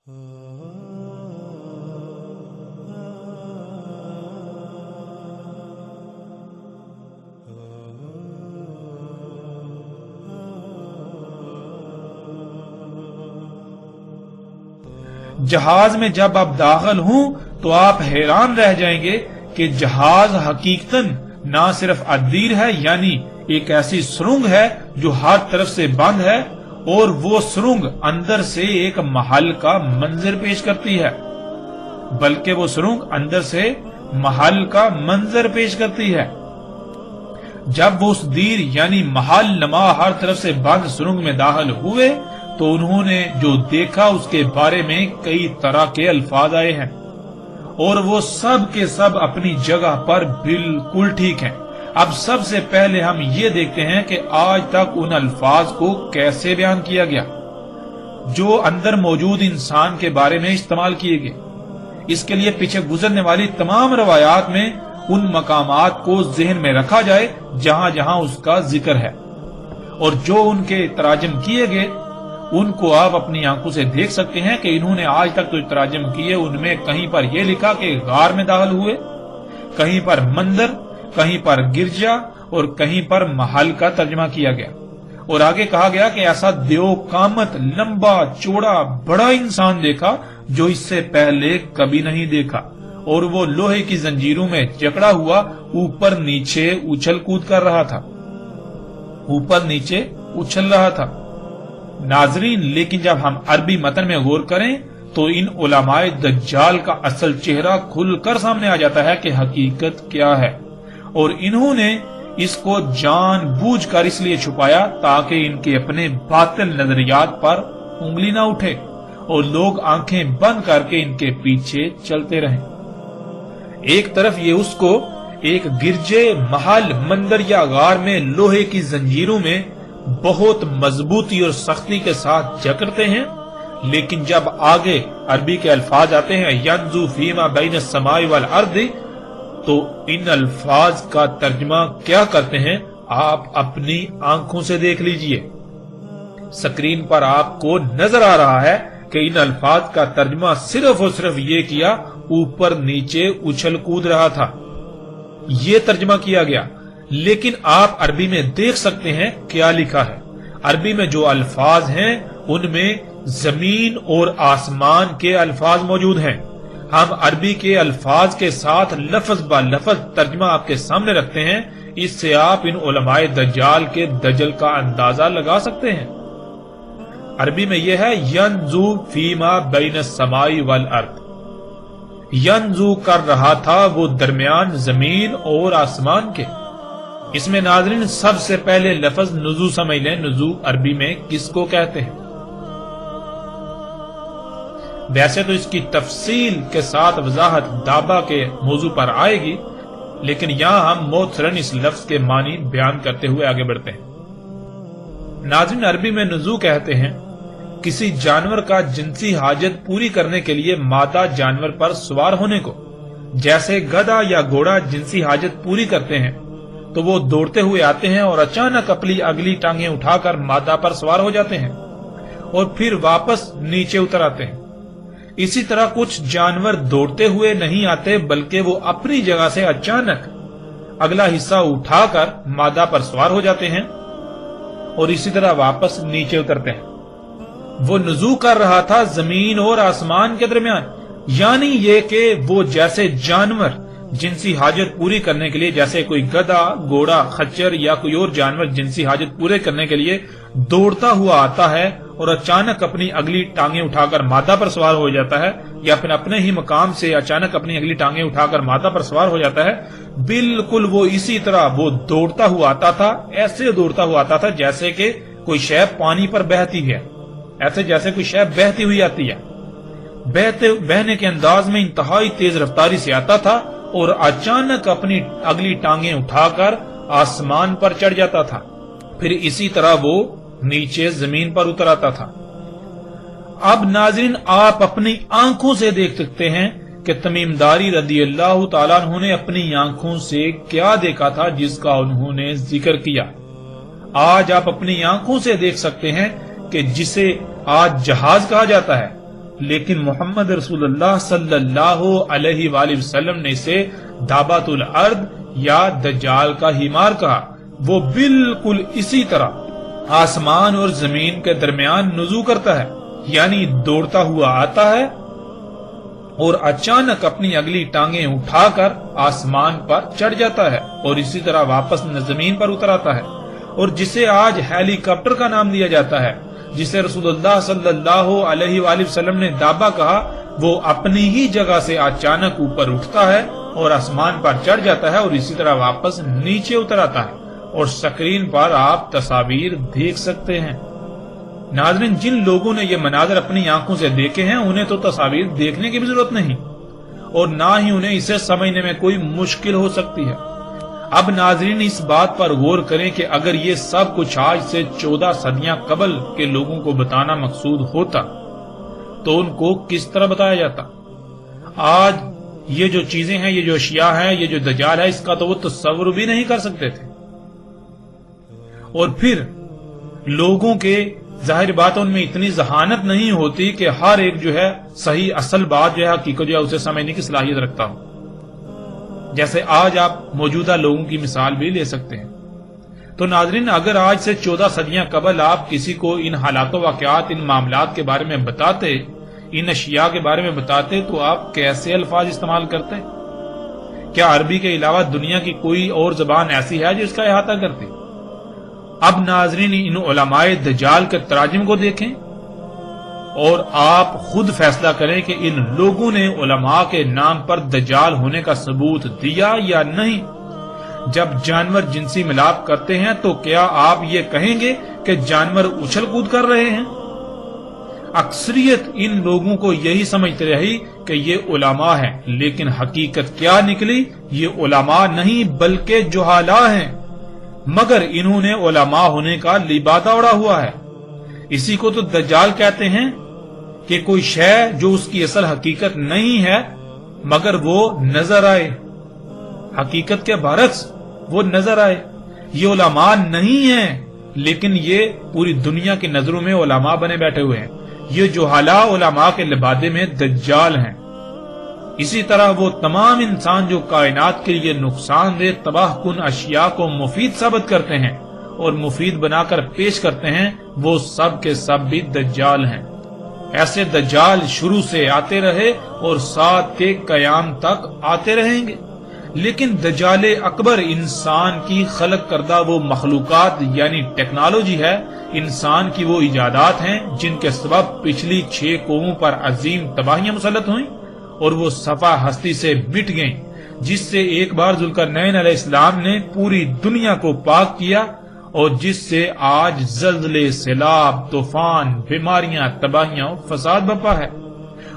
جہاز میں جب آپ داخل ہوں تو آپ حیران رہ جائیں گے کہ جہاز حقیقتاً نہ صرف ادیر ہے، یعنی ایک ایسی سرنگ ہے جو ہر طرف سے بند ہے، اور وہ سرنگ اندر سے ایک محل کا منظر پیش کرتی ہے، بلکہ وہ سرنگ اندر سے محل کا منظر پیش کرتی ہے۔ جب وہ اس دیر یعنی محل نما ہر طرف سے بند سرنگ میں داخل ہوئے تو انہوں نے جو دیکھا اس کے بارے میں کئی طرح کے الفاظ آئے ہیں، اور وہ سب کے سب اپنی جگہ پر بالکل ٹھیک ہیں۔ اب سب سے پہلے ہم یہ دیکھتے ہیں کہ آج تک ان الفاظ کو کیسے بیان کیا گیا جو اندر موجود انسان کے بارے میں استعمال کیے گئے۔ اس کے لیے پیچھے گزرنے والی تمام روایات میں ان مقامات کو ذہن میں رکھا جائے جہاں جہاں اس کا ذکر ہے، اور جو ان کے تراجم کیے گئے ان کو آپ اپنی آنکھوں سے دیکھ سکتے ہیں کہ انہوں نے آج تک جو تراجم کیے ان میں کہیں پر یہ لکھا کہ غار میں داخل ہوئے، کہیں پر مندر، کہیں پر گرجا، اور کہیں پر محل کا ترجمہ کیا گیا، اور آگے کہا گیا کہ ایسا دیو قامت لمبا چوڑا بڑا انسان دیکھا جو اس سے پہلے کبھی نہیں دیکھا، اور وہ لوہے کی زنجیروں میں جکڑا ہوا اوپر نیچے اچھل کود کر رہا تھا، اوپر نیچے اچھل رہا تھا۔ ناظرین، لیکن جب ہم عربی متن میں غور کریں تو ان علماء دجال کا اصل چہرہ کھل کر سامنے آ جاتا ہے کہ حقیقت کیا ہے، اور انہوں نے اس کو جان بوجھ کر اس لیے چھپایا تاکہ ان کے اپنے باطل نظریات پر انگلی نہ اٹھے اور لوگ آنکھیں بند کر کے ان کے پیچھے چلتے رہیں۔ ایک طرف یہ اس کو ایک گرجے، محل، مندر یا غار میں لوہے کی زنجیروں میں بہت مضبوطی اور سختی کے ساتھ جکڑتے ہیں، لیکن جب آگے عربی کے الفاظ آتے ہیں ینزو فیما بین السماء والارض، تو ان الفاظ کا ترجمہ کیا کرتے ہیں آپ اپنی آنکھوں سے دیکھ لیجئے۔ سکرین پر آپ کو نظر آ رہا ہے کہ ان الفاظ کا ترجمہ صرف اور صرف یہ کیا اوپر نیچے اچھل کود رہا تھا، یہ ترجمہ کیا گیا، لیکن آپ عربی میں دیکھ سکتے ہیں کیا لکھا ہے۔ عربی میں جو الفاظ ہیں ان میں زمین اور آسمان کے الفاظ موجود ہیں۔ ہم عربی کے الفاظ کے ساتھ لفظ با لفظ ترجمہ آپ کے سامنے رکھتے ہیں، اس سے آپ ان علماء دجال کے دجل کا اندازہ لگا سکتے ہیں۔ عربی میں یہ ہے ینزو فیما بین السماء والارض، ینزو کر رہا تھا وہ درمیان زمین اور آسمان کے۔ اس میں ناظرین سب سے پہلے لفظ نزو سمجھ لیں، نزو عربی میں کس کو کہتے ہیں؟ ویسے تو اس کی تفصیل کے ساتھ وضاحت دابا کے موضوع پر آئے گی، لیکن یہاں ہم موثراً اس لفظ کے معنی بیان کرتے ہوئے آگے بڑھتے ہیں۔ ناظرین، عربی میں نزو کہتے ہیں کسی جانور کا جنسی حاجت پوری کرنے کے لیے مادہ جانور پر سوار ہونے کو۔ جیسے گدھا یا گھوڑا جنسی حاجت پوری کرتے ہیں تو وہ دوڑتے ہوئے آتے ہیں اور اچانک اپنی اگلی ٹانگیں اٹھا کر مادہ پر سوار ہو جاتے ہیں اور پھر واپس نیچے اتر آتے ہیں۔ اسی طرح کچھ جانور دوڑتے ہوئے نہیں آتے بلکہ وہ اپنی جگہ سے اچانک اگلا حصہ اٹھا کر مادہ پر سوار ہو جاتے ہیں اور اسی طرح واپس نیچے اترتے ہیں۔ وہ نزو کر رہا تھا زمین اور آسمان کے درمیان، یعنی یہ کہ وہ جیسے جانور جنسی حاجت پوری کرنے کے لیے، جیسے کوئی گدھا، گھوڑا، خچر یا کوئی اور جانور جنسی حاجت پورے کرنے کے لیے دوڑتا ہوا آتا ہے اور اچانک اپنی اگلی ٹانگیں اٹھا کر مادہ پر سوار ہو جاتا ہے، یا پھر اپنے ہی مقام سے اچانک اپنی اگلی ٹانگیں اٹھا کر مادہ پر سوار ہو جاتا ہے، بالکل وہ اسی طرح وہ دوڑتا ہوا آتا تھا، ایسے دوڑتا ہوا آتا تھا جیسے کہ کوئی شے پانی پر بہتی ہے، ایسے جیسے کوئی شے بہتی ہوئی آتی ہے، بہنے کے انداز میں انتہائی تیز رفتاری سے آتا تھا اور اچانک اپنی اگلی ٹانگیں اٹھا کر آسمان پر چڑھ جاتا تھا، پھر اسی طرح وہ نیچے زمین پر اتر آتا تھا۔ اب ناظرین، آپ اپنی آنکھوں سے دیکھ سکتے ہیں کہ تمیم داری رضی اللہ تعالیٰ عنہ نے اپنی آنکھوں سے کیا دیکھا تھا جس کا انہوں نے ذکر کیا۔ آج آپ اپنی آنکھوں سے دیکھ سکتے ہیں کہ جسے آج جہاز کہا جاتا ہے، لیکن محمد رسول اللہ صلی اللہ علیہ وآلہ وسلم نے اسے دابۃ الارض یا دجال کا ہیمار کہا۔ وہ بالکل اسی طرح آسمان اور زمین کے درمیان نزول کرتا ہے، یعنی دوڑتا ہوا آتا ہے اور اچانک اپنی اگلی ٹانگیں اٹھا کر آسمان پر چڑھ جاتا ہے اور اسی طرح واپس زمین پر اتر آتا ہے، اور جسے آج ہیلی کاپٹر کا نام دیا جاتا ہے، جسے رسول اللہ صلی اللہ علیہ وآلہ وسلم نے دابہ کہا، وہ اپنی ہی جگہ سے اچانک اوپر اٹھتا ہے اور آسمان پر چڑھ جاتا ہے اور اسی طرح واپس نیچے اتر آتا ہے، اور سکرین پر آپ تصاویر دیکھ سکتے ہیں۔ ناظرین، جن لوگوں نے یہ مناظر اپنی آنکھوں سے دیکھے ہیں انہیں تو تصاویر دیکھنے کی بھی ضرورت نہیں، اور نہ ہی انہیں اسے سمجھنے میں کوئی مشکل ہو سکتی ہے۔ اب ناظرین اس بات پر غور کریں کہ اگر یہ سب کچھ آج سے 14 صدیاں قبل کے لوگوں کو بتانا مقصود ہوتا تو ان کو کس طرح بتایا جاتا؟ آج یہ جو چیزیں ہیں، یہ جو اشیاء ہیں، یہ جو دجال ہے، اس کا تو وہ تصور بھی نہیں کر سکتے تھے۔ اور پھر لوگوں کے ظاہر بات ان میں اتنی ذہانت نہیں ہوتی کہ ہر ایک جو ہے صحیح اصل بات جو ہے حقیقت جو ہے اسے سمجھنے کی صلاحیت رکھتا ہو۔ جیسے آج آپ موجودہ لوگوں کی مثال بھی لے سکتے ہیں۔ تو ناظرین، اگر آج سے 14 صدیاں قبل آپ کسی کو ان حالات و واقعات، ان معاملات کے بارے میں بتاتے، ان اشیاء کے بارے میں بتاتے، تو آپ کیسے الفاظ استعمال کرتے؟ کیا عربی کے علاوہ دنیا کی کوئی اور زبان ایسی ہے جو اس کا احاطہ کرتی؟ اب ناظرین، ان علماء دجال کے تراجم کو دیکھیں اور آپ خود فیصلہ کریں کہ ان لوگوں نے علماء کے نام پر دجال ہونے کا ثبوت دیا یا نہیں۔ جب جانور جنسی ملاپ کرتے ہیں تو کیا آپ یہ کہیں گے کہ جانور اچھل کود کر رہے ہیں؟ اکثریت ان لوگوں کو یہی سمجھتے رہی کہ یہ علماء ہیں، لیکن حقیقت کیا نکلی؟ یہ علماء نہیں بلکہ جہالا ہیں، مگر انہوں نے علماء ہونے کا لبادہ اڑا ہوا ہے۔ اسی کو تو دجال کہتے ہیں کہ کوئی شے جو اس کی اصل حقیقت نہیں ہے مگر وہ نظر آئے، حقیقت کے برعکس وہ نظر آئے۔ یہ علماء نہیں ہیں، لیکن یہ پوری دنیا کی نظروں میں علماء بنے بیٹھے ہوئے ہیں۔ یہ جہالا علماء کے لبادے میں دجال ہیں۔ اسی طرح وہ تمام انسان جو کائنات کے لیے نقصان دہ تباہ کن اشیاء کو مفید ثابت کرتے ہیں اور مفید بنا کر پیش کرتے ہیں، وہ سب کے سب بھی دجال ہیں۔ ایسے دجال شروع سے آتے رہے اور ساتھ کے قیام تک آتے رہیں گے، لیکن دجال اکبر انسان کی خلق کردہ وہ مخلوقات یعنی ٹیکنالوجی ہے، انسان کی وہ ایجادات ہیں جن کے سبب پچھلی 6 قوموں پر عظیم تباہیاں مسلط ہوئیں اور وہ صفحہ ہستی سے مٹ گئیں، جس سے ایک بار ذوالقرنین علیہ السلام نے پوری دنیا کو پاک کیا اور جس سے آج زلزلے، سیلاب، طوفان، بیماریاں، تباہیاں، فساد بپا ہے۔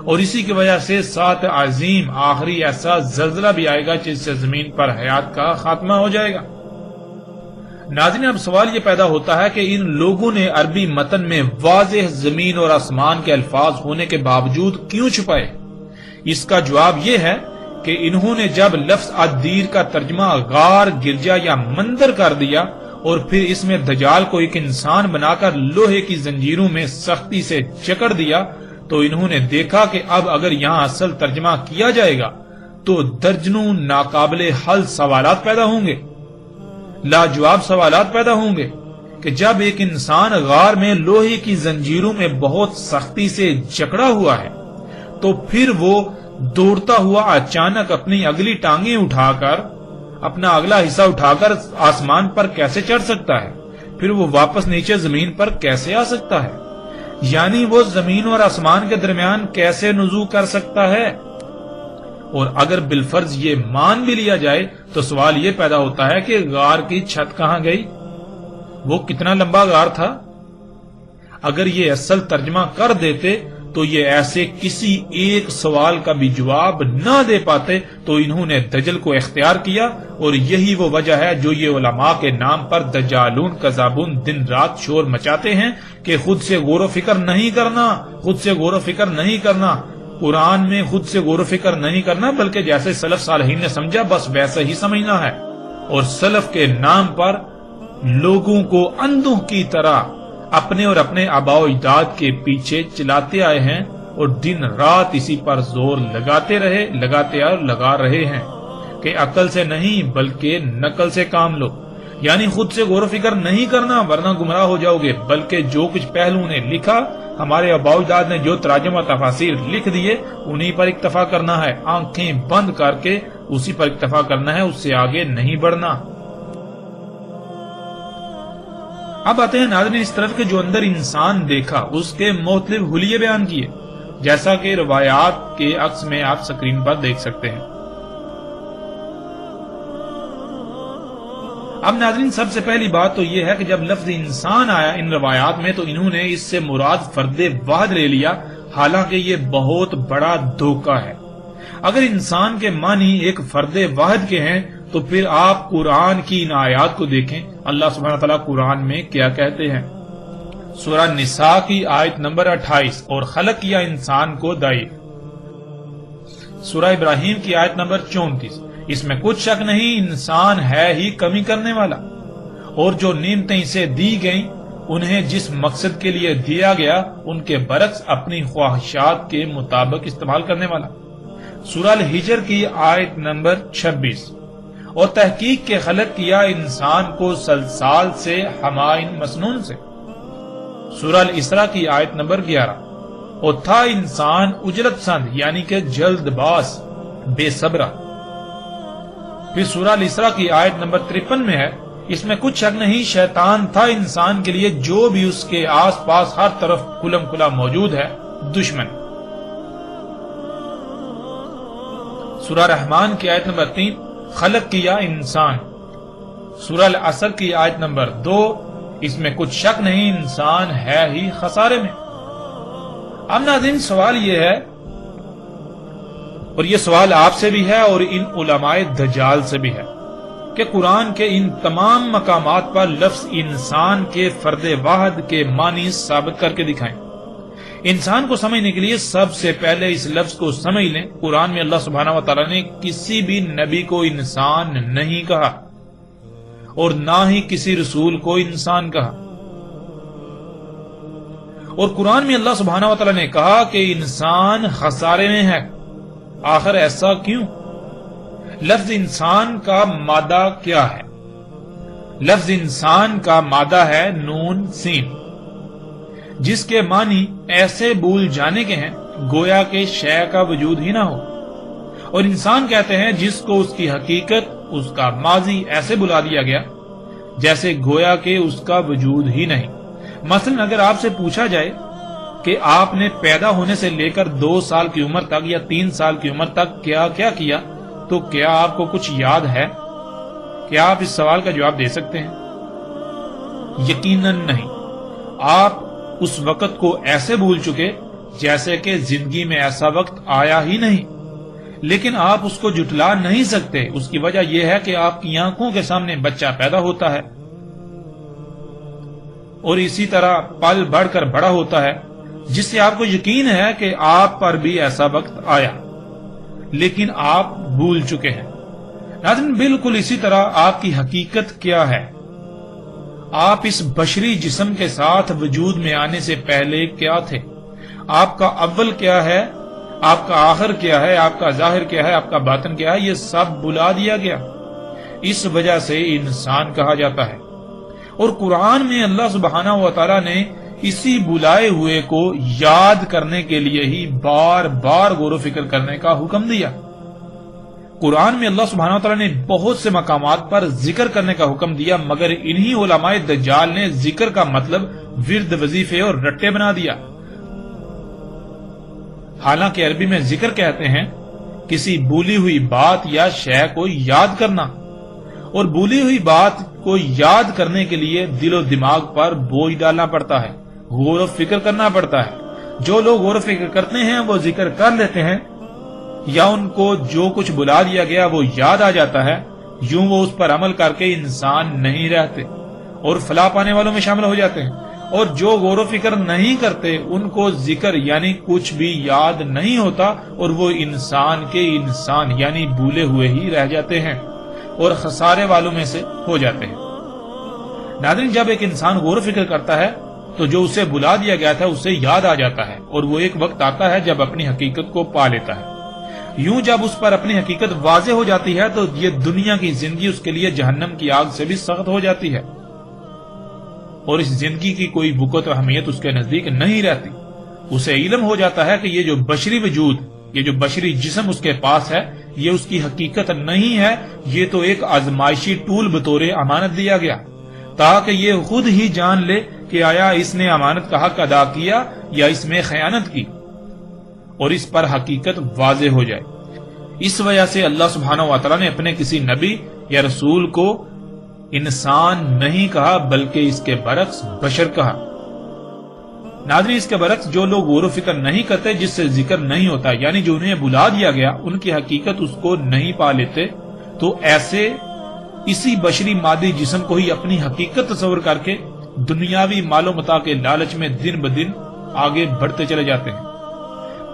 اور اسی کی وجہ سے 7 عظیم آخری ایسا زلزلہ بھی آئے گا جس سے زمین پر حیات کا خاتمہ ہو جائے گا۔ ناظرین، اب سوال یہ پیدا ہوتا ہے کہ ان لوگوں نے عربی متن میں واضح زمین اور آسمان کے الفاظ ہونے کے باوجود کیوں چھپائے؟ اس کا جواب یہ ہے کہ انہوں نے جب لفظ الدیر کا ترجمہ غار، گرجا یا مندر کر دیا اور پھر اس میں دجال کو ایک انسان بنا کر لوہے کی زنجیروں میں سختی سے جکڑ دیا، تو انہوں نے دیکھا کہ اب اگر یہاں اصل ترجمہ کیا جائے گا تو درجنوں ناقابل حل سوالات پیدا ہوں گے، لاجواب سوالات پیدا ہوں گے کہ جب ایک انسان غار میں لوہے کی زنجیروں میں بہت سختی سے جکڑا ہوا ہے تو پھر وہ دوڑتا ہوا اچانک اپنی اگلی ٹانگیں اٹھا کر، اپنا اگلا حصہ اٹھا کر آسمان پر کیسے چڑھ سکتا ہے؟ پھر وہ واپس نیچے زمین پر کیسے آ سکتا ہے؟ یعنی وہ زمین اور آسمان کے درمیان کیسے نزول کر سکتا ہے؟ اور اگر بالفرض یہ مان بھی لیا جائے تو سوال یہ پیدا ہوتا ہے کہ غار کی چھت کہاں گئی؟ وہ کتنا لمبا غار تھا؟ اگر یہ اصل ترجمہ کر دیتے تو یہ ایسے کسی ایک سوال کا بھی جواب نہ دے پاتے، تو انہوں نے دجل کو اختیار کیا، اور یہی وہ وجہ ہے جو یہ علماء کے نام پر دجالون کذابون دن رات شور مچاتے ہیں کہ خود سے غور و فکر نہیں کرنا، خود سے غور و فکر نہیں کرنا، قرآن میں خود سے غور و فکر نہیں کرنا، بلکہ جیسے سلف صالحین نے سمجھا بس ویسے ہی سمجھنا ہے، اور سلف کے نام پر لوگوں کو اندھوں کی طرح اپنے اور اپنے آباء و اجداد کے پیچھے چلاتے آئے ہیں، اور دن رات اسی پر زور لگاتے اور لگا رہے ہیں کہ عقل سے نہیں بلکہ نقل سے کام لو، یعنی خود سے غور و فکر نہیں کرنا ورنہ گمراہ ہو جاؤ گے، بلکہ جو کچھ پہلو نے لکھا، ہمارے آباء و اجداد نے جو تراجم و تفاسیر لکھ دیے انہی پر اکتفا کرنا ہے، آنکھیں بند کر کے اسی پر اکتفا کرنا ہے، اس سے آگے نہیں بڑھنا۔ اب آتے ہیں ناظرین اس طرف کہ جو اندر انسان دیکھا اس کے مختلف حلیے بیان کیے، جیسا کہ روایات کے عکس میں آپ سکرین پر دیکھ سکتے ہیں۔ اب ناظرین سب سے پہلی بات تو یہ ہے کہ جب لفظ انسان آیا ان روایات میں تو انہوں نے اس سے مراد فرد واحد لے لیا، حالانکہ یہ بہت بڑا دھوکہ ہے۔ اگر انسان کے معنی ایک فرد واحد کے ہیں تو پھر آپ قرآن کی ان آیات کو دیکھیں، اللہ سبحانہ وتعالی قرآن میں کیا کہتے ہیں۔ سورہ نساء کی آیت نمبر 28، اور خلق کیا انسان کو ضعیف۔ سورہ ابراہیم کی آیت نمبر 34، اس میں کچھ شک نہیں انسان ہے ہی کمی کرنے والا، اور جو نعمتیں اسے دی گئیں انہیں جس مقصد کے لیے دیا گیا ان کے برعکس اپنی خواہشات کے مطابق استعمال کرنے والا۔ سورہ الحجر کی آیت نمبر 26، اور تحقیق کے خلق کیا انسان کو سلسال سے حمائن مسنون سے۔ سورہ الاسراء کی آیت نمبر 11، اور تھا انسان اجرت پسند یعنی کہ جلد باز بے صبرہ۔ پھر سورہ الاسراء کی آیت نمبر 53 میں ہے، اس میں کچھ شک نہیں شیطان تھا انسان کے لیے جو بھی اس کے آس پاس ہر طرف کھلم کھلا موجود ہے دشمن۔ سورہ رحمان کی آیت نمبر 3، خلق کیا انسان۔ سورہ العصر کی آیت نمبر 2، اس میں کچھ شک نہیں انسان ہے ہی خسارے میں۔ اب ناظرین سوال یہ ہے، اور یہ سوال آپ سے بھی ہے اور ان علماء دجال سے بھی ہے، کہ قرآن کے ان تمام مقامات پر لفظ انسان کے فرد واحد کے معنی ثابت کر کے دکھائیں۔ انسان کو سمجھنے کے لیے سب سے پہلے اس لفظ کو سمجھ لیں، قرآن میں اللہ سبحانہ وتعالی نے کسی بھی نبی کو انسان نہیں کہا اور نہ ہی کسی رسول کو انسان کہا، اور قرآن میں اللہ سبحانہ وتعالی نے کہا کہ انسان خسارے میں ہے۔ آخر ایسا کیوں؟ لفظ انسان کا مادہ کیا ہے؟ لفظ انسان کا مادہ ہے نون سین، جس کے معنی ایسے بھول جانے کے ہیں گویا کہ شے کا وجود ہی نہ ہو، اور انسان کہتے ہیں جس کو اس کی حقیقت، اس کا ماضی ایسے بلا دیا گیا جیسے گویا کہ اس کا وجود ہی نہیں۔ مثلا اگر آپ سے پوچھا جائے کہ آپ نے پیدا ہونے سے لے کر 2 سال کی عمر تک یا 3 سال کی عمر تک کیا کیا کیا، تو کیا آپ کو کچھ یاد ہے؟ کیا آپ اس سوال کا جواب دے سکتے ہیں؟ یقیناً نہیں۔ آپ اس وقت کو ایسے بھول چکے جیسے کہ زندگی میں ایسا وقت آیا ہی نہیں، لیکن آپ اس کو جھٹلا نہیں سکتے۔ اس کی وجہ یہ ہے کہ آپ کی آنکھوں کے سامنے بچہ پیدا ہوتا ہے اور اسی طرح پل بڑھ کر بڑا ہوتا ہے، جس سے آپ کو یقین ہے کہ آپ پر بھی ایسا وقت آیا، لیکن آپ بھول چکے ہیں۔ ناظرین بالکل اسی طرح آپ کی حقیقت کیا ہے؟ آپ اس بشری جسم کے ساتھ وجود میں آنے سے پہلے کیا تھے؟ آپ کا اول کیا ہے؟ آپ کا آخر کیا ہے؟ آپ کا ظاہر کیا ہے؟ آپ کا باطن کیا ہے؟ یہ سب بلا دیا گیا، اس وجہ سے انسان کہا جاتا ہے۔ اور قرآن میں اللہ سبحانہ و تعالی نے اسی بلائے ہوئے کو یاد کرنے کے لیے ہی بار بار غور و فکر کرنے کا حکم دیا۔ قرآن میں اللہ سبحانہ وتعالی نے بہت سے مقامات پر ذکر کرنے کا حکم دیا، مگر انہی علماء دجال نے ذکر کا مطلب ورد، وظیفے اور رٹے بنا دیا۔ حالانکہ عربی میں ذکر کہتے ہیں کسی بھولی ہوئی بات یا شے کو یاد کرنا، اور بھولی ہوئی بات کو یاد کرنے کے لیے دل و دماغ پر بوجھ ڈالنا پڑتا ہے، غور و فکر کرنا پڑتا ہے۔ جو لوگ غور و فکر کرتے ہیں وہ ذکر کر لیتے ہیں، یا ان کو جو کچھ بلا دیا گیا وہ یاد آ جاتا ہے، یوں وہ اس پر عمل کر کے انسان نہیں رہتے اور فلاح پانے والوں میں شامل ہو جاتے ہیں، اور جو غور و فکر نہیں کرتے ان کو ذکر یعنی کچھ بھی یاد نہیں ہوتا، اور وہ انسان کے انسان یعنی بھولے ہوئے ہی رہ جاتے ہیں اور خسارے والوں میں سے ہو جاتے ہیں۔ ناظرین جب ایک انسان غور و فکر کرتا ہے تو جو اسے بلا دیا گیا تھا اسے یاد آ جاتا ہے، اور وہ ایک وقت آتا ہے جب اپنی حقیقت کو پا لیتا ہے۔ یوں جب اس پر اپنی حقیقت واضح ہو جاتی ہے تو یہ دنیا کی زندگی اس کے لیے جہنم کی آگ سے بھی سخت ہو جاتی ہے، اور اس زندگی کی کوئی وقت و اہمیت اس کے نزدیک نہیں رہتی۔ اسے علم ہو جاتا ہے کہ یہ جو بشری وجود، یہ جو بشری جسم اس کے پاس ہے، یہ اس کی حقیقت نہیں ہے، یہ تو ایک آزمائشی ٹول بطور امانت دیا گیا، تاکہ یہ خود ہی جان لے کہ آیا اس نے امانت کا حق ادا کیا یا اس میں خیانت کی، اور اس پر حقیقت واضح ہو جائے۔ اس وجہ سے اللہ سبحانہ وتعالی نے اپنے کسی نبی یا رسول کو انسان نہیں کہا بلکہ اس کے برعکس بشر کہا۔ ناظرین، اس کے برعکس جو لوگ غور و فکر نہیں کرتے، جس سے ذکر نہیں ہوتا، یعنی جو انہیں بلا دیا گیا، ان کی حقیقت اس کو نہیں پا لیتے، تو ایسے اسی بشری مادی جسم کو ہی اپنی حقیقت تصور کر کے دنیاوی مال و متاع کے لالچ میں دن بدن آگے بڑھتے چلے جاتے ہیں۔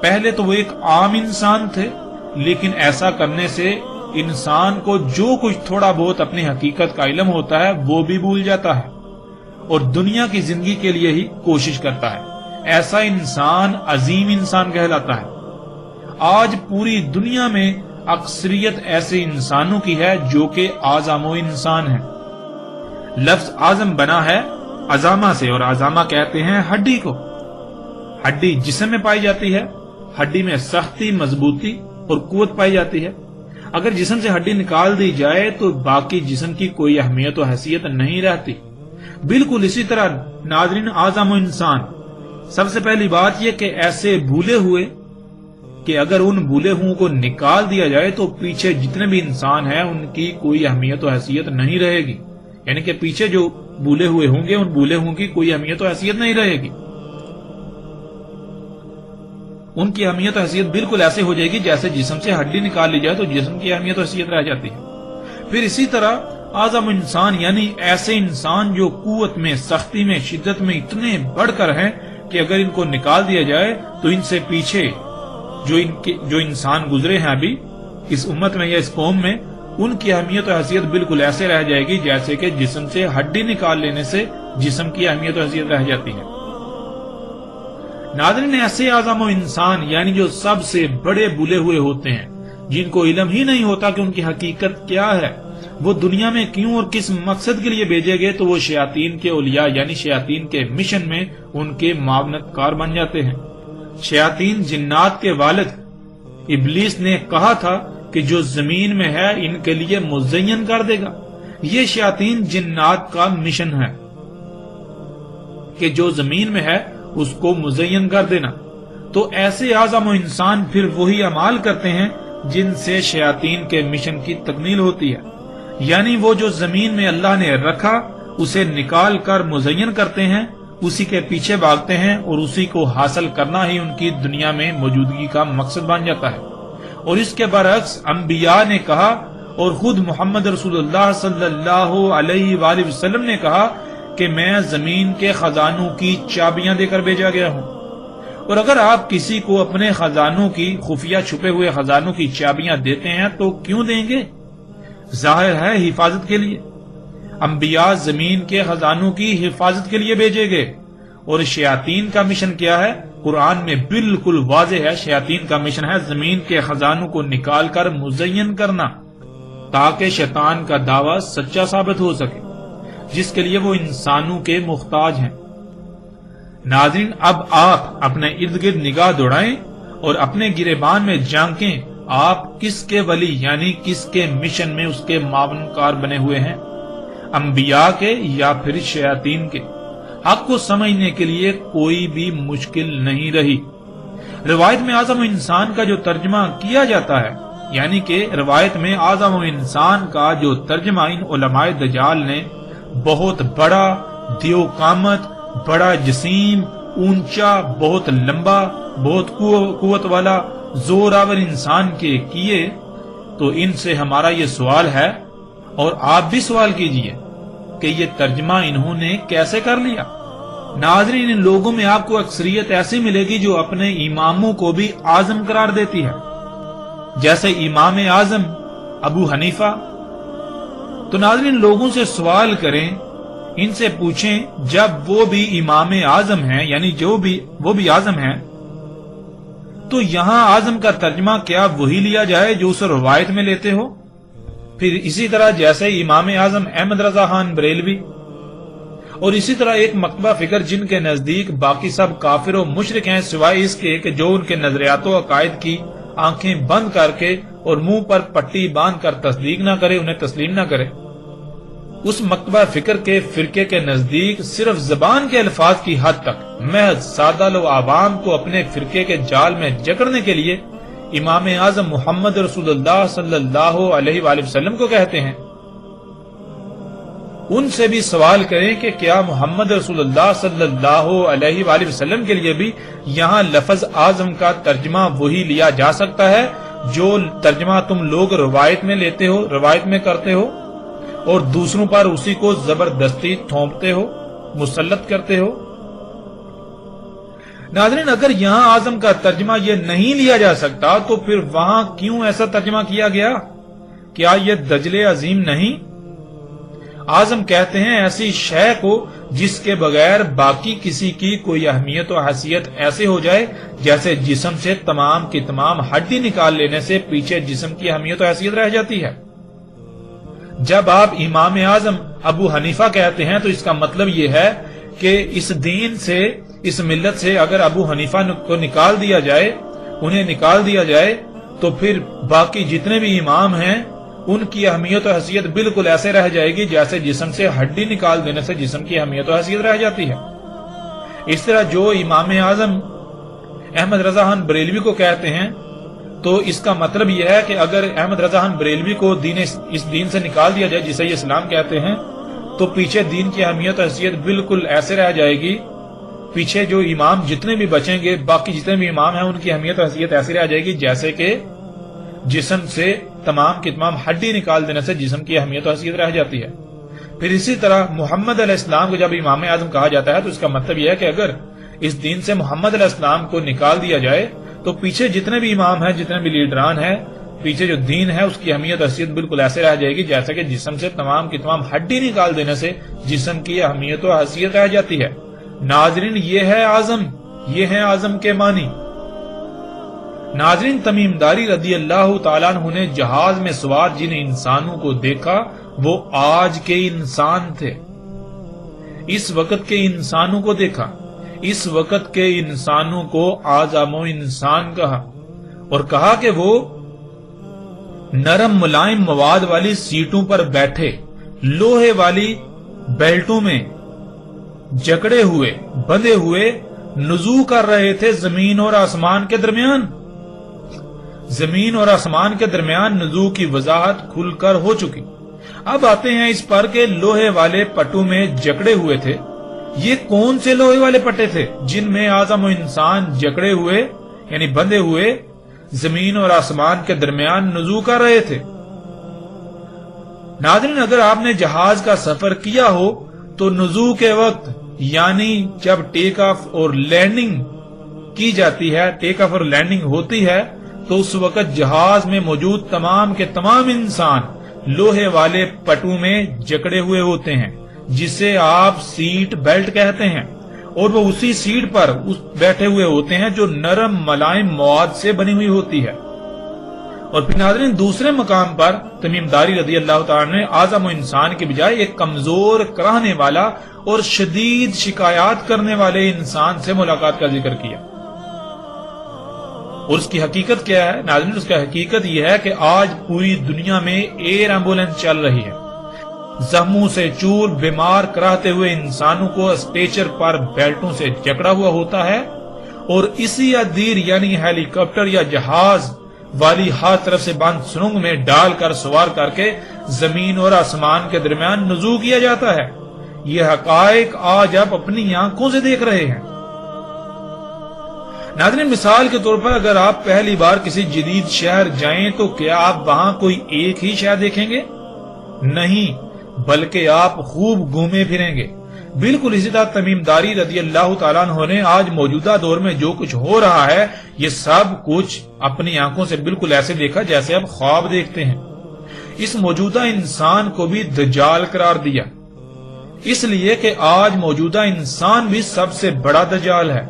پہلے تو وہ ایک عام انسان تھے، لیکن ایسا کرنے سے انسان کو جو کچھ تھوڑا بہت اپنی حقیقت کا علم ہوتا ہے وہ بھی بھول جاتا ہے، اور دنیا کی زندگی کے لیے ہی کوشش کرتا ہے۔ ایسا انسان عظیم انسان کہلاتا ہے۔ آج پوری دنیا میں اکثریت ایسے انسانوں کی ہے جو کہ اعظم و انسان ہیں۔ لفظ اعظم بنا ہے عظامہ سے، اور عظامہ کہتے ہیں ہڈی کو۔ ہڈی جسم میں پائی جاتی ہے، ہڈی میں سختی، مضبوطی اور قوت پائی جاتی ہے۔ اگر جسم سے ہڈی نکال دی جائے تو باقی جسم کی کوئی اہمیت و حیثیت نہیں رہتی۔ بالکل اسی طرح ناظرین، اعظم و انسان، سب سے پہلی بات یہ کہ ایسے بھولے ہوئے کہ اگر ان بھولے ہوئے کو نکال دیا جائے تو پیچھے جتنے بھی انسان ہیں ان کی کوئی اہمیت و حیثیت نہیں رہے گی، یعنی کہ پیچھے جو بھولے ہوئے ہوں گے ان بھولے ہوئے کی کوئی اہمیت و حیثیت نہیں رہے گی۔ ان کی اہمیت و حیثیت بالکل ایسے ہو جائے گی جیسے جسم سے ہڈی نکال لی جائے تو جسم کی اہمیت و حیثیت رہ جاتی ہے۔ پھر اسی طرح اعظم انسان یعنی ایسے انسان جو قوت میں، سختی میں، شدت میں اتنے بڑھ کر ہیں کہ اگر ان کو نکال دیا جائے تو ان سے پیچھے جو انسان گزرے ہیں ابھی اس امت میں یا اس قوم میں، ان کی اہمیت و حیثیت بالکل ایسے رہ جائے گی جیسے کہ جسم سے ہڈی نکال لینے سے جسم کی اہمیت و حیثیت رہ جاتی ہے۔ ناظرین، ایسے اعظم و انسان یعنی جو سب سے بڑے بھولے ہوئے ہوتے ہیں، جن کو علم ہی نہیں ہوتا کہ ان کی حقیقت کیا ہے، وہ دنیا میں کیوں اور کس مقصد کے لیے بھیجے گئے، تو وہ شیاطین کے اولیاء یعنی شیاطین کے مشن میں ان کے معاونت کار بن جاتے ہیں۔ شیاطین جنات کے والد ابلیس نے کہا تھا کہ جو زمین میں ہے ان کے لیے مزین کر دے گا۔ یہ شیاطین جنات کا مشن ہے کہ جو زمین میں ہے اس کو مزین کر دینا۔ تو ایسے اعظم و انسان پھر وہی اعمال کرتے ہیں جن سے شیاطین کے مشن کی تکمیل ہوتی ہے، یعنی وہ جو زمین میں اللہ نے رکھا اسے نکال کر مزین کرتے ہیں، اسی کے پیچھے بھاگتے ہیں، اور اسی کو حاصل کرنا ہی ان کی دنیا میں موجودگی کا مقصد بن جاتا ہے۔ اور اس کے برعکس انبیاء نے کہا، اور خود محمد رسول اللہ صلی اللہ علیہ وآلہ وسلم نے کہا کہ میں زمین کے خزانوں کی چابیاں دے کر بھیجا گیا ہوں۔ اور اگر آپ کسی کو اپنے خزانوں کی، خفیہ چھپے ہوئے خزانوں کی چابیاں دیتے ہیں تو کیوں دیں گے؟ ظاہر ہے حفاظت کے لیے۔ انبیاء زمین کے خزانوں کی حفاظت کے لیے بھیجے گئے، اور شیاطین کا مشن کیا ہے؟ قرآن میں بالکل واضح ہے، شیاطین کا مشن ہے زمین کے خزانوں کو نکال کر مزین کرنا، تاکہ شیطان کا دعویٰ سچا ثابت ہو سکے جس کے لیے وہ انسانوں کے محتاج ہیں۔ ناظرین، اب آپ اپنے ارد گرد نگاہ دوڑائیں اور اپنے گریبان میں جھانکیں، آپ کس کے ولی یعنی کس کے مشن میں اس کے معاون کار بنے ہوئے ہیں، انبیاء کے یا پھر شیاطین کے؟ حق کو سمجھنے کے لیے کوئی بھی مشکل نہیں رہی۔ روایت میں اعظم انسان کا جو ترجمہ کیا جاتا ہے، یعنی کہ روایت میں اعظم انسان کا جو ترجمہ ان علماء دجال نے بہت بڑا، دیو قامت، بڑا جسیم، اونچا، بہت لمبا، بہت قوت والا، زور آور انسان کے کیے، تو ان سے ہمارا یہ سوال ہے، اور آپ بھی سوال کیجئے کہ یہ ترجمہ انہوں نے کیسے کر لیا؟ ناظرین، ان لوگوں میں آپ کو اکثریت ایسی ملے گی جو اپنے اماموں کو بھی اعظم قرار دیتی ہے، جیسے امام اعظم ابو حنیفہ۔ تو ناظرین، لوگوں سے سوال کریں ان سے پوچھیں جب وہ بھی امام اعظم ہیں، یعنی وہ بھی اعظم ہیں، تو یہاں اعظم کا ترجمہ کیا وہی لیا جائے جو اس روایت میں لیتے ہو؟ پھر اسی طرح جیسے امام اعظم احمد رضا خان بریلوی اور اسی طرح ایک مکتبہ فکر جن کے نزدیک باقی سب کافر و مشرک ہیں سوائے اس کے کہ جو ان کے نظریات و عقائد کی آنکھیں بند کر کے اور منہ پر پٹی باندھ کر تصدیق نہ کرے، انہیں تسلیم نہ کرے، اس مکتبہ فکر کے فرقے کے نزدیک صرف زبان کے الفاظ کی حد تک محض سادہ لو عوام کو اپنے فرقے کے جال میں جکڑنے کے لیے امام اعظم محمد رسول اللہ صلی اللہ علیہ وآلہ وسلم کو کہتے ہیں۔ ان سے بھی سوال کریں کہ کیا محمد رسول اللہ صلی اللہ علیہ وآلہ وسلم کے لیے بھی یہاں لفظ اعظم کا ترجمہ وہی لیا جا سکتا ہے جو ترجمہ تم لوگ روایت میں لیتے ہو، روایت میں کرتے ہو اور دوسروں پر اسی کو زبردستی تھوپتے ہو، مسلط کرتے ہو؟ ناظرین، اگر یہاں اعظم کا ترجمہ یہ نہیں لیا جا سکتا تو پھر وہاں کیوں ایسا ترجمہ کیا گیا؟ کیا یہ دجل عظیم نہیں؟ اعظم کہتے ہیں ایسی شے کو جس کے بغیر باقی کسی کی کوئی اہمیت و حیثیت ایسے ہو جائے جیسے جسم سے تمام کی تمام ہڈی نکال لینے سے پیچھے جسم کی اہمیت و حیثیت رہ جاتی ہے۔ جب آپ امام اعظم ابو حنیفہ کہتے ہیں تو اس کا مطلب یہ ہے کہ اس دین سے، اس ملت سے اگر ابو حنیفہ کو نکال دیا جائے، انہیں نکال دیا جائے تو پھر باقی جتنے بھی امام ہیں ان کی اہمیت و حیثیت بالکل ایسے رہ جائے گی جیسے جسم سے ہڈی نکال دینے سے جسم کی اہمیت و حیثیت رہ جاتی ہے۔ اس طرح جو امام اعظم احمد رضا خان بریلوی کو کہتے ہیں تو اس کا مطلب یہ ہے کہ اگر احمد رضا خان بریلوی کو اس دین سے نکال دیا جائے جسے یہ اسلام کہتے ہیں تو پیچھے دین کی اہمیت و حیثیت بالکل ایسے رہ جائے گی، پیچھے جو امام جتنے بھی بچیں گے، باقی جتنے بھی امام ہیں ان کی اہمیت و حیثیت ایسی رہ جائے گی جیسے کہ جسم سے تمام کی تمام ہڈی نکال دینے سے جسم کی اہمیت و حیثیت رہ جاتی ہے۔ پھر اسی طرح محمد علیہ السلام کو جب امام اعظم کہا جاتا ہے تو اس کا مطلب یہ ہے کہ اگر اس دین سے محمد علیہ السلام کو نکال دیا جائے تو پیچھے جتنے بھی امام ہیں، جتنے بھی لیڈران ہیں، پیچھے جو دین ہے اس کی اہمیت و حیثیت بالکل ایسے رہ جائے گی جیسا کہ جسم سے تمام کی تمام ہڈی نکال دینے سے جسم کی اہمیت و حیثیت رہ جاتی ہے۔ ناظرین، یہ ہے اعظم، یہ ہے اعظم کے معنی۔ ناظرین، تمیم داری رضی اللہ تعالیٰ عنہ نے جہاز میں سوار جن انسانوں کو دیکھا وہ آج کے انسان تھے۔ اس وقت کے انسانوں کو دیکھا، اس وقت کے انسانوں کو اعظم و انسان کہا اور کہا کہ وہ نرم ملائم مواد والی سیٹوں پر بیٹھے لوہے والی بیلٹوں میں جکڑے ہوئے بندھے ہوئے نزول کر رہے تھے زمین اور آسمان کے درمیان۔ زمین اور آسمان کے درمیان نزول کی وضاحت کھل کر ہو چکی۔ اب آتے ہیں اس پر کہ لوہے والے پٹوں میں جکڑے ہوئے تھے۔ یہ کون سے لوہے والے پٹے تھے جن میں اعظم و انسان جکڑے ہوئے یعنی بندھے ہوئے زمین اور آسمان کے درمیان نزول کر رہے تھے؟ ناظرین، اگر آپ نے جہاز کا سفر کیا ہو تو نزول کے وقت یعنی جب ٹیک آف اور لینڈنگ کی جاتی ہے، ٹیک آف اور لینڈنگ ہوتی ہے، تو اس وقت جہاز میں موجود تمام کے تمام انسان لوہے والے پٹوں میں جکڑے ہوئے ہوتے ہیں جسے آپ سیٹ بیلٹ کہتے ہیں، اور وہ اسی سیٹ پر بیٹھے ہوئے ہوتے ہیں جو نرم ملائم مواد سے بنی ہوئی ہوتی ہے۔ اور پھر ناظرین، دوسرے مقام پر تمیم داری رضی اللہ تعالیٰ نے اعظم و انسان کے بجائے ایک کمزور، کراہنے والا اور شدید شکایات کرنے والے انسان سے ملاقات کا ذکر کیا۔ اور اس کی حقیقت کیا ہے؟ ناظرین، اس کا حقیقت یہ ہے کہ آج پوری دنیا میں ایئر ایمبولینس چل رہی ہے۔ زخموں سے چور بیمار کراہتے ہوئے انسانوں کو اسٹریچر پر بیلٹوں سے جکڑا ہوا ہوتا ہے اور اسی ادیر یعنی ہیلی کاپٹر یا جہاز والی ہر طرف سے بند سرنگ میں ڈال کر سوار کر کے زمین اور آسمان کے درمیان نزول کیا جاتا ہے۔ یہ حقائق آج آپ اپنی آنکھوں سے دیکھ رہے ہیں۔ ناظرین، مثال کے طور پر اگر آپ پہلی بار کسی جدید شہر جائیں تو کیا آپ وہاں کوئی ایک ہی شہر دیکھیں گے؟ نہیں، بلکہ آپ خوب گھومے پھریں گے۔ بالکل اسی طرح تمیم داری رضی اللہ تعالیٰ عنہ نے آج موجودہ دور میں جو کچھ ہو رہا ہے یہ سب کچھ اپنی آنکھوں سے بالکل ایسے دیکھا جیسے آپ خواب دیکھتے ہیں۔ اس موجودہ انسان کو بھی دجال قرار دیا۔ اس لیے کہ آج موجودہ انسان بھی سب سے بڑا دجال ہے،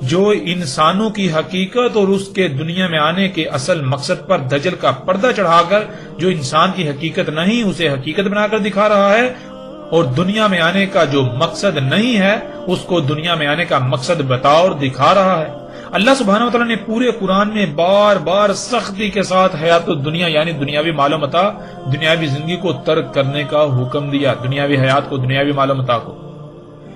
جو انسانوں کی حقیقت اور اس کے دنیا میں آنے کے اصل مقصد پر دجل کا پردہ چڑھا کر جو انسان کی حقیقت نہیں اسے حقیقت بنا کر دکھا رہا ہے، اور دنیا میں آنے کا جو مقصد نہیں ہے اس کو دنیا میں آنے کا مقصد بتا اور دکھا رہا ہے۔ اللہ سبحانہ وتعالی نے پورے قرآن میں بار بار سختی کے ساتھ حیات الدنیا یعنی دنیاوی مال و متاع، دنیاوی زندگی کو ترک کرنے کا حکم دیا، دنیاوی حیات کو، دنیاوی مال و متاع کو،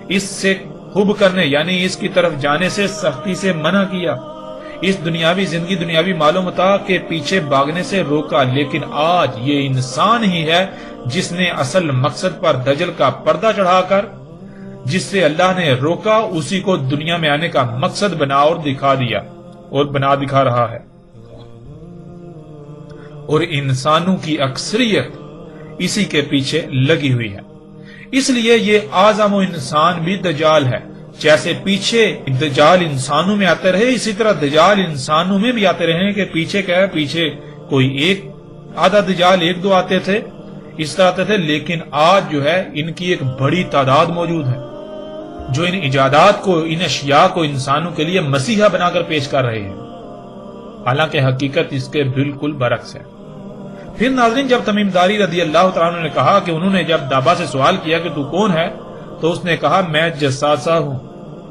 اس سے حب کرنے یعنی اس کی طرف جانے سے سختی سے منع کیا، اس دنیاوی زندگی، دنیاوی مال و متاع کے پیچھے بھاگنے سے روکا۔ لیکن آج یہ انسان ہی ہے جس نے اصل مقصد پر دجل کا پردہ چڑھا کر جس سے اللہ نے روکا اسی کو دنیا میں آنے کا مقصد بنا اور دکھا دیا اور بنا دکھا رہا ہے، اور انسانوں کی اکثریت اسی کے پیچھے لگی ہوئی ہے۔ اس لیے یہ اعظم و انسان بھی دجال ہے، جیسے پیچھے دجال انسانوں میں آتے رہے اسی طرح دجال انسانوں میں بھی آتے رہے کہ پیچھے کیا ہے، پیچھے کوئی ایک آدھا دجال ایک دو آتے تھے، اس طرح آتے تھے، لیکن آج جو ہے ان کی ایک بڑی تعداد موجود ہے جو ان ایجادات کو، ان اشیاء کو انسانوں کے لیے مسیحا بنا کر پیش کر رہے ہیں، حالانکہ حقیقت اس کے بالکل برعکس ہے۔ پھر ناظرین جب تمیم داری رضی اللہ تعالیٰ عنہ نے کہا کہ انہوں نے جب دابا سے سوال کیا کہ تو کون ہے تو اس نے کہا میں جساسہ ہوں۔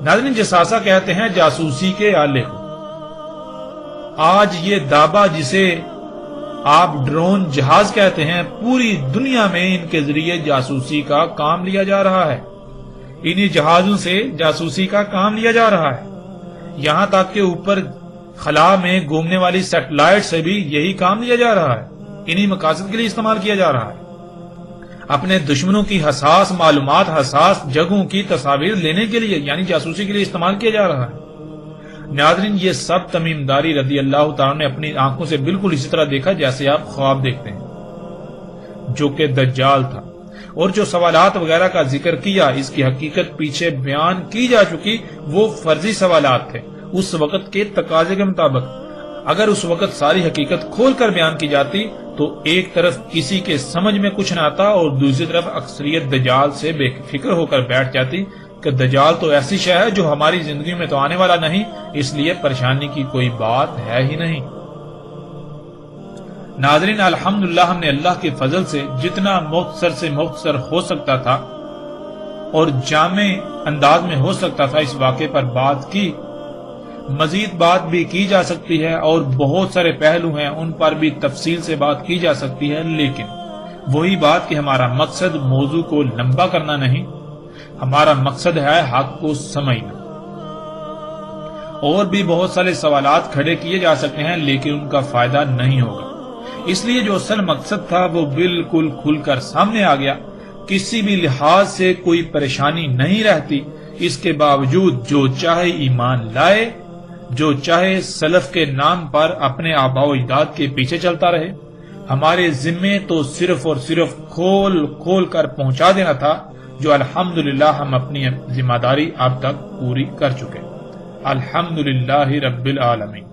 ناظرین جساسہ کہتے ہیں جاسوسی کے آلے کو۔ آج یہ دابا جسے آپ ڈرون جہاز کہتے ہیں پوری دنیا میں ان کے ذریعے جاسوسی کا کام لیا جا رہا ہے، انہی جہازوں سے جاسوسی کا کام لیا جا رہا ہے، یہاں تک کہ اوپر خلا میں گھومنے والی سیٹلائٹ سے بھی یہی کام لیا جا رہا ہے، انہی مقاصد کے لیے استعمال کیا جا رہا ہے، اپنے دشمنوں کی حساس معلومات، حساس جگہوں کی تصاویر لینے کے لیے یعنی جاسوسی کے لیے استعمال کیا جا رہا ہے۔ ناظرین یہ سب تمیم داری رضی اللہ تعالیٰ نے اپنی آنکھوں سے بالکل اسی طرح دیکھا جیسے آپ خواب دیکھتے ہیں، جو کہ دجال تھا، اور جو سوالات وغیرہ کا ذکر کیا اس کی حقیقت پیچھے بیان کی جا چکی، وہ فرضی سوالات تھے اس وقت کے تقاضے کے مطابق۔ اگر اس وقت ساری حقیقت کھول کر بیان کی جاتی تو ایک طرف کسی کے سمجھ میں کچھ نہ آتا اور دوسری طرف اکثریت دجال سے بے فکر ہو کر بیٹھ جاتی کہ دجال تو ایسی شے ہے جو ہماری زندگی میں تو آنے والا نہیں، اس لیے پریشانی کی کوئی بات ہے ہی نہیں۔ ناظرین الحمدللہ ہم نے اللہ کے فضل سے جتنا مختصر سے مختصر ہو سکتا تھا اور جامع انداز میں ہو سکتا تھا اس واقعے پر بات کی، مزید بات بھی کی جا سکتی ہے اور بہت سارے پہلو ہیں ان پر بھی تفصیل سے بات کی جا سکتی ہے، لیکن وہی بات کہ ہمارا مقصد موضوع کو لمبا کرنا نہیں، ہمارا مقصد ہے حق کو سمجھنا۔ اور بھی بہت سارے سوالات کھڑے کیے جا سکتے ہیں لیکن ان کا فائدہ نہیں ہوگا، اس لیے جو اصل مقصد تھا وہ بالکل کھل کر سامنے آ گیا، کسی بھی لحاظ سے کوئی پریشانی نہیں رہتی۔ اس کے باوجود جو چاہے ایمان لائے، جو چاہے سلف کے نام پر اپنے آباء و اجداد کے پیچھے چلتا رہے، ہمارے ذمے تو صرف اور صرف کھول کھول کر پہنچا دینا تھا، جو الحمدللہ ہم اپنی ذمہ داری اب تک پوری کر چکے۔ الحمدللہ رب العالمین۔